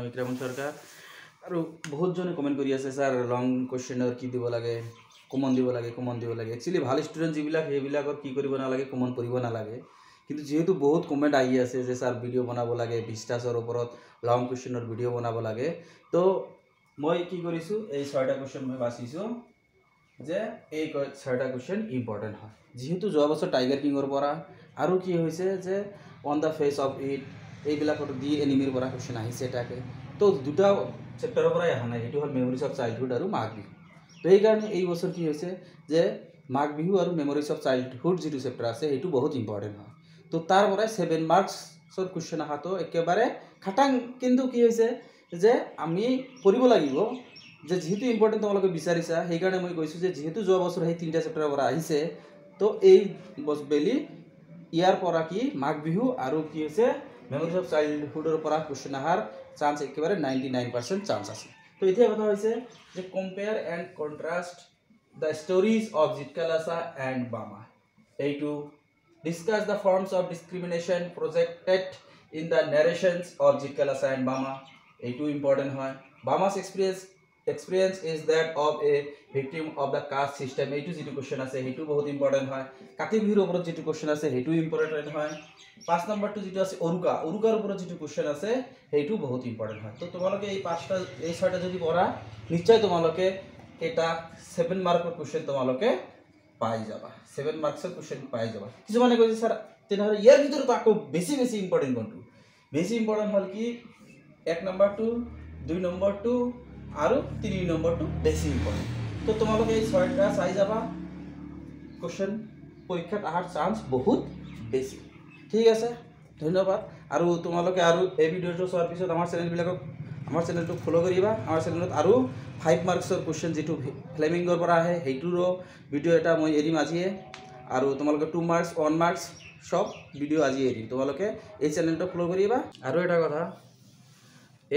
বিক্ৰম সৰকাৰ আৰু বহুতজনে কমেণ্ট কৰি আছে স্যাৰ লং কোৱেশ্চনৰ কি দিব লাগে কমন দিব লাগে একচুয়ালি ভাল ষ্টুডেন্ট যিবিলাক সেইবিলাকৰ কি কৰিব নালাগে কমন পঢ়িব নালাগে কিন্তু যেহেতু বহুত কমেণ্ট আহি আছে যে স্যাৰ ভিডিও বনাব লাগে 20টাৰ ওপৰত লং কোৱেশ্চনৰ ভিডিও বনাব লাগে তো মই কি কৰিছো এই 6টা কোৱেশ্চন মই বাছিছো যে এই 6টা কোৱেশ্চন ইম্পৰ্টেন্ট হয় যেহেতু যোৱা বছৰ টাইগাৰ কিংৰ পৰা আৰু কি হৈছে যে on the face of it এইবিলাকৰ দি এনিমিৰ পৰা কোৱেশ্চন আহিছে তাকে তো দুটা চেপ্টাৰৰ পৰাই অহা নাই এটো হল মেমৰিজ অফ চাইল্ডহুড আৰু মাঘ বিহু তো এই কাৰণে এই বছৰ কি হৈছে যে মাঘ বিহু আৰু মেমৰিজ অফ চাইল্ডহুড যেটো চেপ্টাৰ আছে এটো বহুত ইম্পৰ্টেন্ট হয় তো তাৰ পৰাই 7 মাৰ্কছৰ কোৱেশ্চন আহাটো একেবাৰে খাটাং কিন্তু কি হৈছে যে আমি পঢ়িব লাগিব যে যেহেতু ইম্পৰ্টেন্ট তোমালোকে বিচাৰিছা সেই কাৰণে মই কৈছো যে যেহেতু যোৱা বছৰ এই 3টা চেপ্টাৰৰ পৰা আহিছে তো এই বছবেলি ইয়াৰ পৰা কি মাঘ বিহু আৰু কি হৈছে মেমৰিজ অফ চাইল্ডহুডৰ পৰা কোৱেশ্চন আহাৰ চান্স একেবাৰে 99% চান্স আছে তো এতিয়া কথা হৈছে যে compare and contrast the stories of Jitkalasa and Bama. To discuss the forms of discrimination projected in the narrations of Jitkalasa and Bama. Too important hoy. Bama's experience is that of a victim of the caste system. Etu jitu question ase hetu bahut important hoy. Kati bihur oporot jitu question ase hetu important hoy. 5 number to jitu ase orukar oporot jitu question ase hetu bahut important hoy. To tomaloke ei 5টা ei 6টা jodi pora nischay tomaloke এটা 7 মাৰ্কৰ question তোমালোকে পাই যাবা 7 মাৰ্কছৰ question পাই যাবা কিছুমানে কৈছে স্যাৰ তেনেহলে ইয়াৰ ভিতৰত আকৌ বেছি ইম্পৰ্টেন্ট কোনটো বেছি ইম্পৰ্টেন্ট হল কি 1 নম্বৰটো 2 নম্বৰটো আৰু 3 নম্বৰটো বেছি ইম্পৰ্টেন্ট তো তোমালোকে এই 6টা চাই যাবা কোৱেশ্চন পৰীক্ষাত আহাৰ চান্স বহুত বেছি ঠিক আছে ধন্যবাদ আৰু তোমালোকে আৰু এই ভিডিওটো চোৱাৰ পিছত আমাৰ চেনেলটো ফলো কৰিবা আমাৰ চেনেলত আৰু 5 মাৰ্কছৰ কোৱেশ্চন যেটো ফ্লেমিংগৰ পৰা আহে হেইটোৰো ভিডিও এটা মই এৰিম আজিয়ে আৰু তোমালোকে 2 মাৰ্কস 1 মাৰ্কস সব ভিডিও আজি এৰিম তোমালোকে এই চেনেলটো ফলো কৰিবা আৰু এটা কথা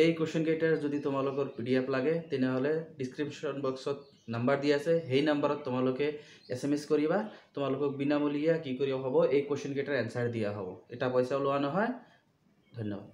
এই কোৱেশ্চন কেইটাৰ যদি তোমালোকৰ পিডিএফ লাগে তেনেহলে ডেসক্ৰিপশন বক্সত নাম্বাৰ দি আছে সেই নাম্বাৰত তোমালোকে এসএমএস কৰিবা তোমালোকক বিনামূলীয়া কি কৰি হ'ব এই কোৱেশ্চন কেইটাৰ এনসাৰ দিয়া হ'ব এটা পইচা লোৱা নহয় ধন্যবাদ